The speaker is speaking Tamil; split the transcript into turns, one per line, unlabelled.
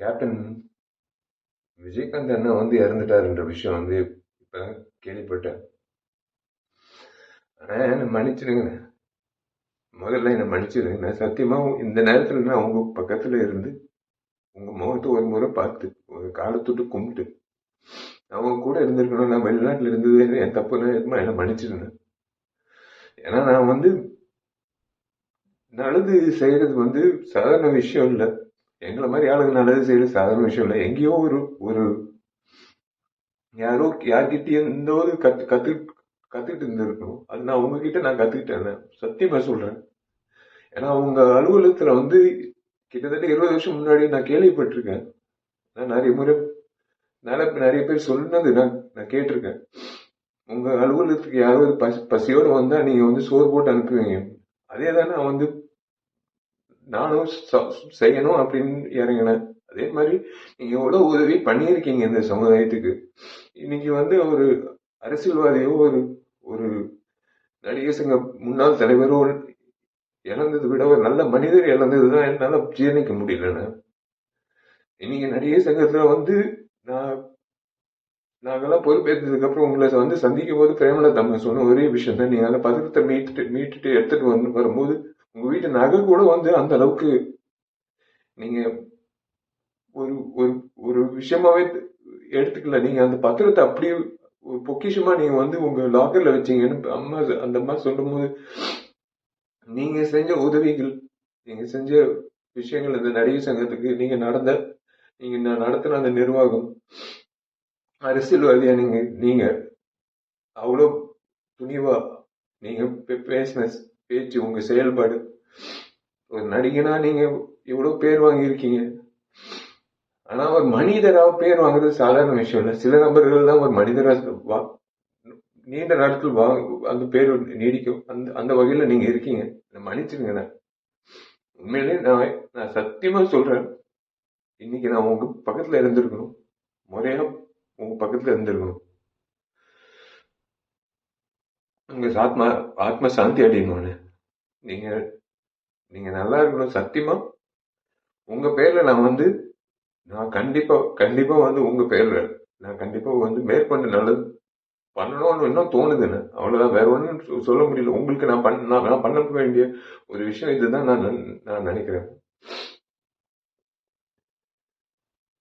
கேப்டன் விஜயகாந்த் அண்ணா வந்து இறந்துட்டாருன்ற விஷயம் வந்து இப்பதான் கேள்விப்பட்டேன். ஆனா என்ன மன்னிச்சிடுங்க, முதல்ல என்ன மன்னிச்சிடுங்க. நான் சத்தியமா இந்த நேரத்துல நான் உங்க பக்கத்துல இருந்து உங்க முகத்தை ஒரு முறை பார்த்து ஒரு காலத்தொட்டு கும்பிட்டு அவங்க கூட இருந்திருக்கணும். நான் வெளிநாட்டுல இருந்தது என் தப்பு என்ன மன்னிச்சிடுங்க. ஏன்னா நான் வந்து நல்லது செய்யறது வந்து சாதாரண விஷயம் இல்லை. எங்களை மாதிரி ஆளுங்க நல்லது செய்யறது சாதாரண விஷயம் இல்லை. எங்கேயோ ஒரு ஒரு யாரோ யார்கிட்டயும் இந்த ஒரு கத்துக்கிட்டு இருந்திருக்கணும். அது நான் உங்ககிட்ட நான் கத்துக்கிட்டேன், சத்தியமா சொல்றேன். ஏன்னா உங்க அலுவலகத்துல வந்து கிட்டத்தட்ட 20 வருஷம் முன்னாடி நான் கேள்விப்பட்டிருக்கேன். நான் நிறைய முறை நிறைய பேர் சொன்னது நான் கேட்டிருக்கேன். உங்க அலுவலகத்துக்கு யாராவது பசியோட வந்தா நீங்க வந்து சோறு போட்டு அனுப்புவீங்க. அதே தான் நான் வந்து நானும் செய்யணும் அப்படின்னு இறங்கினேன். அதே மாதிரி நீங்க எவ்வளவு உதவி பண்ணியிருக்கீங்க இந்த சமுதாயத்துக்கு. இன்னைக்கு வந்து ஒரு அரசியல்வாதியோ ஒரு ஒரு நடிகர் சங்க முன்னாள் தலைவரோ இழந்ததை விட ஒரு நல்ல மனிதர் இழந்ததுதான் என்னால ஜீரணிக்க முடியலன்னு. இன்னைக்கு நடிகர் சங்கத்துல வந்து நான் நாங்கெல்லாம் பொறுப்பேற்றதுக்கு அப்புறம் உங்களை வந்து சந்திக்கும் போது பிரேமலதா அம்மா சொன்ன ஒரே விஷயம் தான், நீங்க அந்த பதக்கத்தை மீட்டுட்டு எடுத்துட்டு வரும்போது உங்க வீட்டு நகை கூட வந்து அந்த அளவுக்கு நீங்க ஒரு ஒரு ஒரு விஷயமாவே எடுத்துக்கல. நீங்க அந்த பத்திரத்தை அப்படியே ஒரு பொக்கிஷமா நீங்க வந்து உங்க லாக்கர்ல வச்சீங்கன்னு அம்மா அந்த அம்மா சொல்லும் போது நீங்க செஞ்ச உதவிகள், நீங்க செஞ்ச விஷயங்கள் இந்த நடிகர் சங்கத்துக்கு நீங்க நடத்தின அந்த நிர்வாகம், அரசியல்வாதியா நீங்க நீங்க அவ்வளவு துணிவா நீங்க பேசின பேச்சு, உங்க செயல்பாடு, ஒரு நடிகனா நீங்க இவ்வளவு பேர் வாங்கியிருக்கீங்க. ஆனா ஒரு மனிதரா பேர் வாங்குறது சாதாரண விஷயம் இல்ல. சில நபர்கள் தான் ஒரு மனிதரா நீண்ட நாட்கள் அந்த பேர் நீடிக்கும். அந்த வகையில நீங்க இருக்கீங்க. மன்னிச்சிருங்க. உண்மையிலே நான் சத்தியமா சொல்றேன், இன்னைக்கு நான் உங்க பக்கத்துல இருந்திருக்கணும், முறையா உங்க பக்கத்துல இருந்திருக்கணும். உங்க ஆத்ம சாந்தி அடையணும். நீங்க நீங்க நல்லா இருக்கணும். சத்தியமா உங்க பேர்ல நான் கண்டிப்பா வந்து உங்க பேர்ல நான் கண்டிப்பா வந்து மேற்கொண்டு நல்லது பண்ணணும்னு இன்னும் தோணுதுன்னு. அவ்வளவுதான், வேற ஒன்றும் சொல்ல முடியல. உங்களுக்கு நான் பண்ண வேண்டிய ஒரு விஷயம் இதுதான் நான் நினைக்கிறேன்.